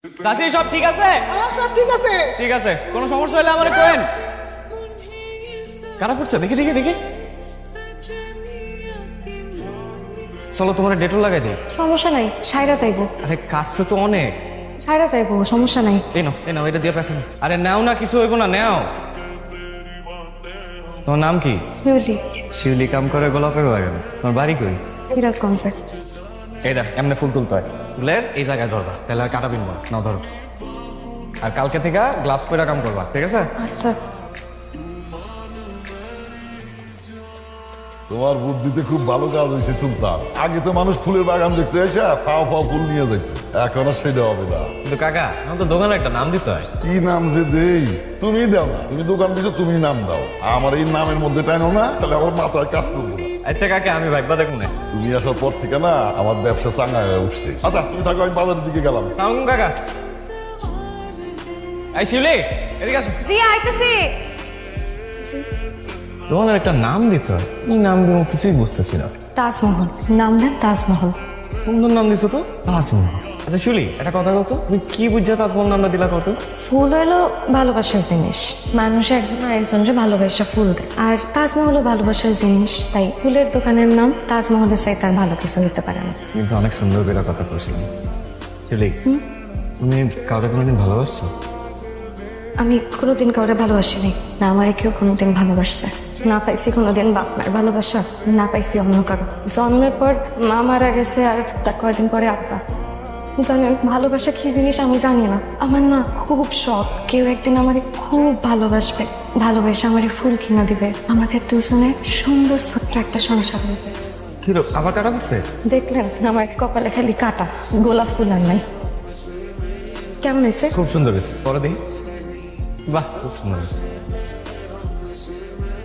চাচি সব ঠিক আছে? সব ঠিক আছে। ঠিক আছে, কোনো সমস্যা হলে আমারে কইেন। কারা ফুটছে দেখি দেখি দেখি। চলো তোমার ডেটল লাগাই দিই। সমস্যা নাই, সাইরা চাইবো। আরে কাটছে তো অনেক। সাইরা চাইবো, সমস্যা নাই। এই নাও এটা দিয়ে পেছানো। আরে নাও না, কিছু হইব না, নাও। তোমার নাম কি? শিউলি। শিউলি কাম করে গোলাপের বাগান। তোমার বাড়ি কই? সিরাজগঞ্জে। এই দেখ এমনি ফুল তুলতে হয়, ফুলের এই জায়গায় ধরবা, তাহলে আর কাটা বিনবো না। নাও ধরো। আর কালকে থেকে গ্লাভস পরে কাম করবা, ঠিক আছে? আচ্ছা। তোমার বুদ্ধিতে খুব ভালো কাজ হয়েছে সুলতান। আগে তো মানুষ ফুলের বাগান দেখতে এসে ফাও ফুল নিয়ে যেত, এখন আর সেটা হবে না। কিন্তু কাকা, আমার তো দোকানে একটা নাম দিতে হয়। কি নাম যে দেই? তুমি দাও না, তুমি দোকান দিছো, তুমি নাম দাও। আমার এই নামের মধ্যে টাইনো না, তাহলে আমার মাথায় কাজ করবো না। আচ্ছা কাকা, আমি ভাইবা দেখুন না। তুমি আসার পর থেকে না আমার ব্যবসা চাঙ্গা হয়ে উঠছে। আচ্ছা তুমি থাকো, আমি বাজারের দিকে গেলাম। সালাম কাকা। এই শিউলি, এদিকে আসো। জি আইতেছি। তোমার একটা নাম দিতে হয়, এই নাম দিয়ে কিছুই বুঝতেছি না। তাজমহল, নাম দেন তাজমহল। সুন্দর নাম দিছো তো, তাজমহল। আচ্ছা শিউলি, একটা কথা কত, তুমি কি বুঝছো তাজমহল নামটা দিলা কত? ফুল হলো ভালোবাসার জিনিস, মানুষ একজন আরেকজনকে ভালোবাসা ফুল দেয়। আর তাজমহলও ভালোবাসার জিনিস, তাই ফুলের দোকানের নাম তাজমহলের চাই তার ভালো কিছু নিতে পারে না। কিন্তু অনেক সুন্দর করে কথা বলছিলাম। শিউলি, তুমি কাউকে কোনোদিন ভালোবাসছো? আমি কোনোদিন কাউরে ভালোবাসিনি, না আমারে কেউ কোনোদিন ভালোবাসছে। না পাইছি কোনোদিন বাপ মায়ের ভালোবাসা, না পাইছি অন্য কারো। জন্মের পর মা মারা গেছে, আর তার কয়েকদিন পরে আব্বা। জানি ভালোবাসা কি জিনিস আমি জানি না। আমার না খুব শখ কেউ একদিন আমারে খুব ভালোবাসবে, ভালোবেসে আমারে ফুল কিনা দিবে, আমাদের দুজনে সুন্দর ছোট্ট একটা সংসার হবে। কি রো, আবার কাটা পড়ছে? দেখলেন আমার কপালে খালি কাটা, গোলাপ ফুল আর নাই। কেমন হয়েছে? খুব সুন্দর হয়েছে, পরে দিই। বাহ, খুব সুন্দর হয়েছে।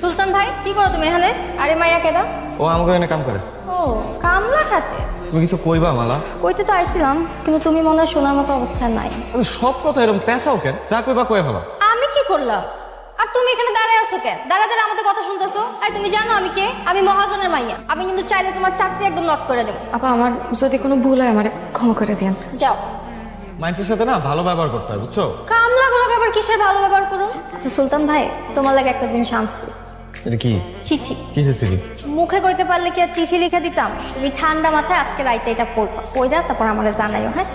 সুলতান ভাই কি করো তুমি এখানে? আরে মাইয়া কেডা? ও আমাকে এনে কাম করে। ও কামলা খাতে। তুমি কিছু কইবা মালা? কইতে তো আইছিলাম, কিন্তু তুমি মনে হয় শোনার মতো অবস্থায় নাই। তুমি সব কথা এরকম পেঁচাও কেন? যা কইবা কয়ে ফেলা। আমি কি করলাম? আর তুমি এখানে দাঁড়ায় আছো কেন? দাঁড়া দাঁড়া আমাদের কথা শুনতেছো? এই তুমি জানো আমি কে? আমি মহাজনের মাইয়া। আমি কিন্তু চাইলে তোমার চাকরি একদম নট করে দেবো। আপা আমার যদি কোনো ভুল হয় আমারে ক্ষমা করে দিয়েন। যাও। মানুষের সাথে না ভালো ব্যবহার করতে হয়, বুঝছো? কামলা গুলোকে আবার কিসের ভালো ব্যবহার করো? আচ্ছা সুলতান ভাই, তোমার লাগে একটা জিনিস আনছি। এটা কি? চিঠি। কিসের চিঠি? মুখে কইতে পারলে কি আর চিঠি লিখে দিতাম? তুমি ঠান্ডা মাথায় আজকে রাইতে এটা পড়বা, পড়া তারপর আমারে জানাইও। হ্যাঁ,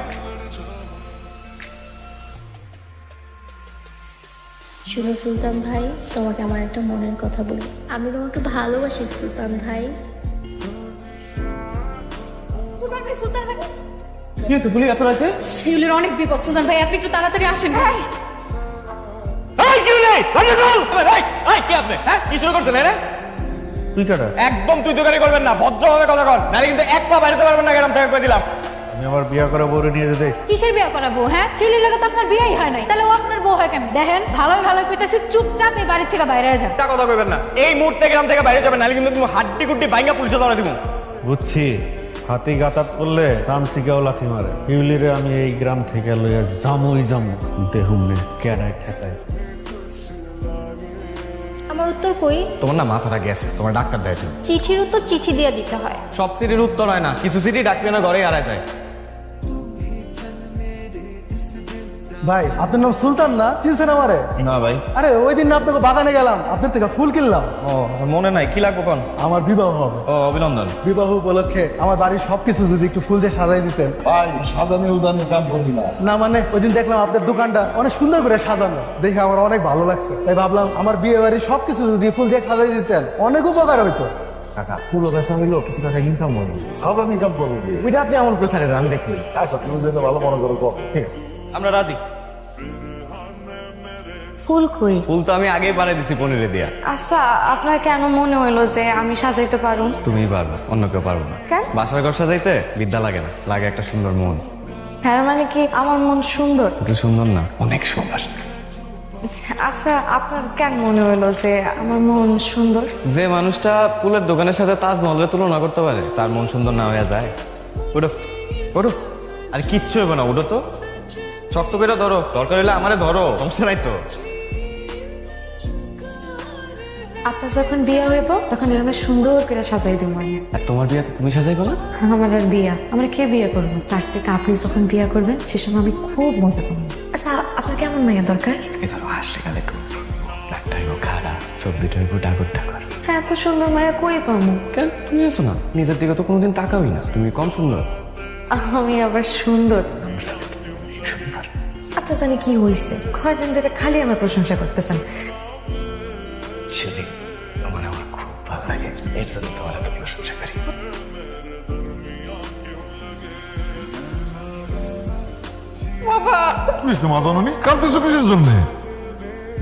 শুনো সুলতান ভাই, তোমাকে আমার একটা মনের কথা বলি। আমি তোমাকে ভালোবাসি সুলতান ভাই। কি হচ্ছে গুলি এত রাতে? শিউলির অনেক বিপদ সুলতান ভাই, আপনি একটু তাড়াতাড়ি আসেন। এই শিউলি, আরে বল। এই কি আপনি? হ্যাঁ কি শুরু করছেন এরা? তুই কাটা। একদম তুই দোকানি করবেন না, ভদ্রভাবে কথা কর, নালে কিন্তু এক পা বাইরে পারবেন না, গ্রাম থেকে কই দিলাম। আমি আমার বিয়া করা বউরে নিয়ে যেতে এসেছি। কিসের বিয়ে করাবো? হ্যাঁ, শিউলির লাগে তো আপনার বিয়েই হয় নাই, তাহলে ও আপনার বউ হয় কেমন? দেখেন ভালো ভালো কইতেছি, চুপচাপ এই বাড়ি থেকে বাইরে যান। তা কথা কইবেন না, এই মুহূর্তে গ্রাম থেকে বাইরে যাবেন, নালে কিন্তু তুমি হাড্ডি গুড্ডি ভাঙা পুলিশে ধরে দিব। বুঝছি, হাতি গাতাত করলে চামচিকাও লাথি মারে। ইউলিরে আমি এই গ্রাম থেকে লইয়া জামুই জামু দেহুমনে কেডায় ঠেকায়। আমার উত্তর কই? তোমার না মাথাটা গেছে, তোমার ডাক্তার দেয়। চিঠির উত্তর চিঠি দিয়ে দিতে হয়। সব সিটির উত্তর হয় না, কিছু সিটি ডাকবে না, ঘরে হারায় যায়। ভাই আপনার নাম সুলতান না? চিনছেন আমারে? না ভাই। আরে ওই দিন না আপনাকে বাগানে গেলাম, আপনার থেকে ফুল কিনলাম। ও মনে নাই, কি লাগবো কোন? আমার বিবাহ হবে। ও অভিনন্দন। বিবাহ উপলক্ষে আমার বাড়ির সবকিছু যদি একটু ফুল দিয়ে সাজাই দিতেন। ভাই সাজানি উদানি কাম করবি না। না মানে ওই দিন দেখলাম আপনার দোকানটা অনেক সুন্দর করে সাজানো, দেখে আমার অনেক ভালো লাগছে, তাই ভাবলাম আমার বিয়ে বাড়ির সবকিছু যদি ফুল দিয়ে সাজাই দিতেন অনেক উপকার হইতো। কাকা পুরো বেচা হইলো, কিছু টাকা ইনকাম হইলো। সাজানি কাম করবি। ওইটা আপনি আমার উপরে ছাড়ে দেন, আমি দেখি। আচ্ছা তুমি যেটা ভালো মনে করো কর। ঠিক আছে, আমরা রাজি। ফুল কই? ফুল তো আমি আগেই পারে দিছি পনিরে দিয়া। আচ্ছা আপনার কেন মনে হইলো যে আমি সাজাইতে পারুম? তুমিই পারবে, অন্য কেউ পারবো না। কেন? বাসার ঘর সাজাইতে বিদ্যা লাগে না, লাগে একটা সুন্দর মন। হ্যাঁ মানে কি আমার মন সুন্দর? একটু সুন্দর না, অনেক সুন্দর। আচ্ছা আপনার কেন মনে হইলো যে আমার মন সুন্দর? যে মানুষটা ফুলের দোকানের সাথে তাজমহলের তুলনা করতে পারে, তার মন সুন্দর না হয়ে যায়? ওঠো ওঠো, আর কিচ্ছু হবে না, ওঠো তো। শক্ত করে ধরো, দরকার হলে আমারে ধরো, সমস্যা নাই তো। আপনার যখন বিয়ে হইব তখন এরকম সুন্দর করে সাজাই দিব আমি। আর তোমার বিয়াতে তুমি সাজাইবো না? আমার আর বিয়া, আমরা কে বিয়ে করবো? তার থেকে আপনি যখন বিয়ে করবেন সে সময় আমি খুব মজা করবো। আচ্ছা, আপনার কেমন মাইয়া দরকার? এই ধরো হাসলে গালে একটা হইব খাড়া, সবজিটা হইব ডাগর ডাগর। হ্যাঁ, এত সুন্দর মায়া কই পাবো? কেন তুমি আছো না? নিজের দিকে তো কোনোদিন তাকাওই না, তুমি কম সুন্দর। আমি আবার সুন্দর? আপনার জানি কি হয়েছে, কয়দিন ধরে খালি আমার প্রশংসা করতেছেন। শিলি, তোমার আমার খুব ভালো লাগে, এর জন্য তোমার এত প্রশংসা করি। মা জননী কাঁদতেছো কিসের জন্য?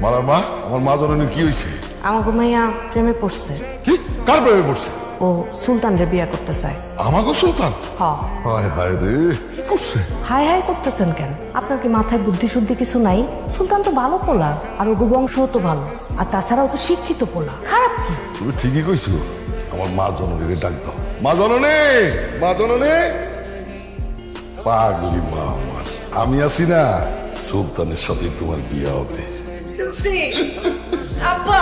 মালার মা, আমার মা জননীর কি হয়েছে? আমাকে মাইয়া প্রেমে পড়ছে। কি কার প্রেমে পড়ছে? ও সুলতানরে বিয়া করতে চায়। আমাকে সুলতান? হ্যাঁ। হায় হায় রে, কি করছে? হাই হাই করতেছেন কেন? আপনার কি মাথায় বুদ্ধি শুদ্ধি কিছু নাই? সুলতান তো ভালো পোলা, আর ওগো বংশও তো ভালো, আর তাছাড়াও তো শিক্ষিত পোলা, খারাপ কি? তুমি ঠিকই কইছো। আমার মা জননীরে ডাক দাও। মা জননী, মা জননী। পাগলি মা আমার, আমি আছি না, সুলতানের সাথে তোমার বিয়ে হবে। আব্বা,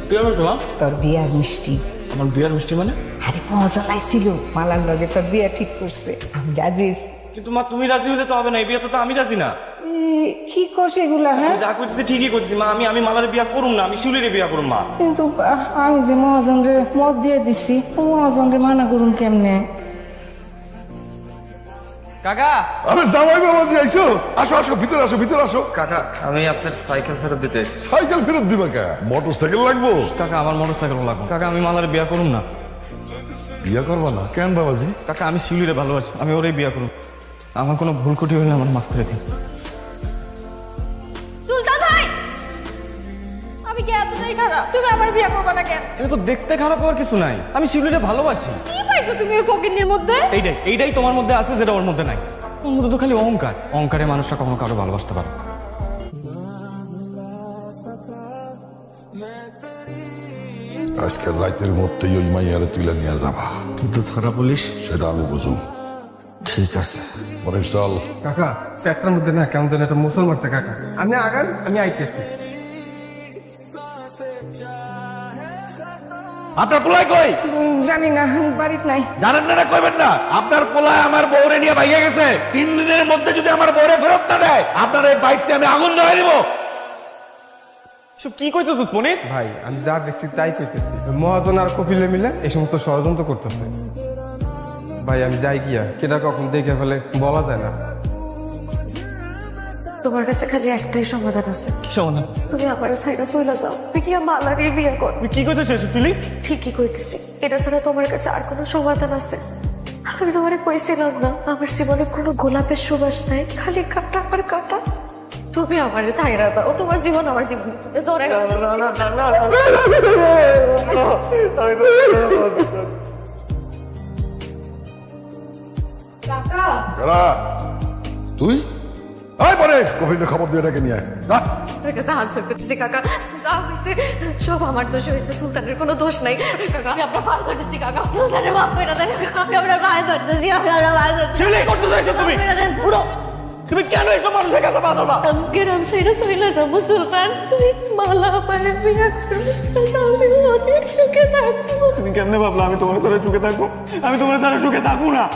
কি হবে তোমার? তোর বিয়ার মিষ্টি। আমার বিয়ার মিষ্টি মানে? আরে মজা লাইছিল, মালার লগে তোর বিয়া ঠিক করছে, আমি রাজিস। কিন্তু মা, তুমি রাজি হলে তো হবে না, এই বিয়েতে তো আমি রাজি না। কি করছ এগুলা? হ্যাঁ, যা করতেছি ঠিকই করতেছি মা, আমি মালার বিয়া করুম না, আমি শিউলির বিয়া করুম মা। কিন্তু আমি যে মহাজনরে মত দিয়ে দিছি, মহাজনরে মানা করুন কেমনে? কাকা, আরে জামাই বাবা যে আইছো, আসো আসো, ভিতরে আসো, ভিতরে আসো। কাকা আমি আপনার সাইকেল ফেরত দিতে এসেছি। সাইকেল ফেরত দিবা কে? মোটর সাইকেল লাগবো? কাকা আমার মোটর সাইকেল লাগবে। কাকা আমি মালার বিয়া করুম না। বিয়া করবা না কেন বাবাজি? কাকা আমি শিউলিরে ভালোবাসি, আমি ওরে বিয়া করুম। আমার কোনো ভুল ত্রুটি হলে আমার মাফ করে দিন। সুলতান ভাই, আমি কি এতটাই খারাপ? তুমি আমার বিয়ে করবে না কেন? এটা তো দেখতে খারাপ হওয়ার কিছু নাই, আমি শিউলিরে ভালোবাসি। কি পাইছো তুমি ওই ফকিন্নির মধ্যে? এইটাই তোমার মধ্যে আছে যেটা ওর মধ্যে নাই। ওর মধ্যে তো খালি অহংকার, অহংকারে মানুষরা কখনো কারো ভালোবাসতে পারে। আজকের রাতের মধ্যেই ওই মাইয়ারে তুলে নিয়ে যাবা। কিন্তু থানা পুলিশ? সেটা আমি বুঝুম। ঠিক আছে। পরে চল। কাকা চ্যাপ্টার মধ্যে না কেমন যেন একটা মুসল মারছে কাকা। আপনি আগান, আমি আইতেছি। আপনার পোলায় কই? জানি না, বাড়িতে নাই। জানেন না, কইবেন না। আপনার পোলায় আমার বউরে নিয়ে ভাইয়া গেছে। 3 দিনের মধ্যে যদি আমার বউরে ফেরত না দেয়, আপনার এই বাইকটা আমি আগুন ধরে দিব। সব কি কইতেছ পনির? ভাই আমি যা দেখছি তাই কইতেছি, মহাজন আর কপিলে মিলে এই সমস্ত ষড়যন্ত্র করতেছে। ভাই আমি যাই গিয়া, কেটা কখন দেখে ফেলে বলা যায় না। তোমার কাছে খালি একটাই সমাধান আছে। কি সমাধান? তুমি আমার সাইডে চলে যাও, তুই কি মালারে বিয়ে কর। তুমি কি কইতেছ ফিলি? ঠিকই কইতেছি, এটা ছাড়া তোমার কাছে আর কোনো সমাধান আছে? আমি তোমারে কইছিলাম না আমার জীবনে কোনো গোলাপের সুবাস নাই, খালি কাটা আর কাটা। তুমি আমার ছাইরা দাও, তোমার জীবন আমার জীবন জোরে। কারা? তুই? আয় পরে কপিলে খবর দিয়ে ডেকে নিয়ে আয়। যা। আপনার কাছে হাত জোর করতেছি কাকা, যা হয়েছে সব আমার দোষ হয়েছে, সুলতানের কোনো দোষ নাই কাকা। আমি আপনার পায়ে ধরতেছি কাকা, সুলতানের মাফ করে দেন কাকা। আমি আপনার পায়ে ধরতেছি, আমি আপনার পায়ে ধরতেছি। শিউলি করতে চাইছো তুমি? পুরো তুমি কেন এসব মানুষের কাছে পা ধরবা? গ্রাম সাইডে চলে যাবো সুলতান, তুমি মালা পায়ে বিয়ে করবে, আমি অনেক সুখে থাকবো। তুমি কেমনে ভাবলা আমি তোমার সাথে সুখে থাকবো? আমি তোমার সাথে সুখে থাকবো না।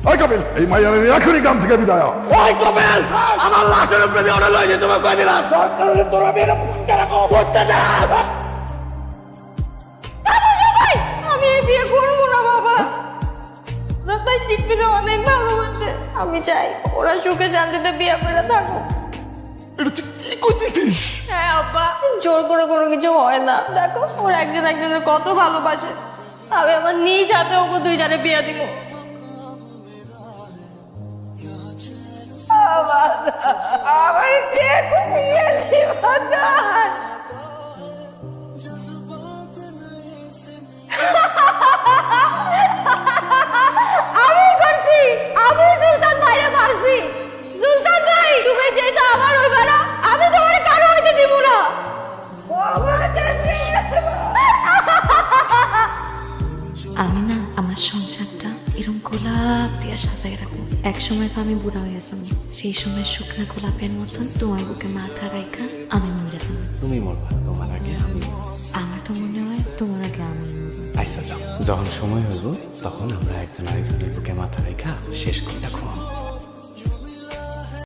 ওই কপিল, এই মাইয়ারে এখনই গ্রাম থেকে বিদায় হ। ওই কবেল, আমার লাশের উপরে দিয়ে অর্ডার লইছে, তোমার কয় দিলাম। সরকারের তোর আমি এটা পুঁতে রাখো, করতে না। আমি এই বিয়ে করবো না বাবা। ভাই শিল্পীরা অনেক ভালোবাসে, আমি চাই ওরা সুখে শান্তিতে বিয়ে করে থাকুক। এটা তুই কি করতেছিস? হ্যাঁ আব্বা, জোর করে কোনো কিছু হয় না। দেখো ওরা একজন একজনের কত ভালোবাসে, আমি আমার নিজ হাতে ওকে দুইজনে বিয়ে দিব। আমার কে বিয়ে দিব না? আমি করছি, আমি সুলতান ভাইরে মারছি। সুলতান ভাই তুমি যেটা আমার ওই বেলা, আমি তোমার কারো হইতে দিব না। আমি না আমার সংসারটা এরকম গোলাপ দিয়ে সাজাই রাখবো। এক সময় তো আমি বুড়া হয়ে গেছিলাম, সেই সময় শুকনা গোলাপের মতন তোমার বুকে মাথা রাখা আমি মরে গেছিলাম। তুমি মরবা, তোমার আগে আমি মরবো। আমার তো মনে হয় তোমার আগে আমি মরবো। আচ্ছা যাও, যখন সময় হইব তখন আমরা একজন আরেকজনের বুকে মাথা রেখা শেষ করে রাখবো।